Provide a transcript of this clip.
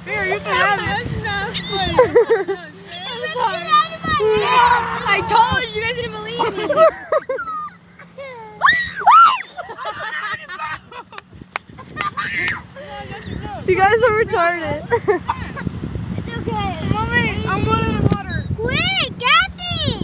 Here, you can have it. That's not funny. I told you, you guys didn't believe me. You guys are retarded. It's okay. Mommy, I'm going in the water. Quick, Kathy!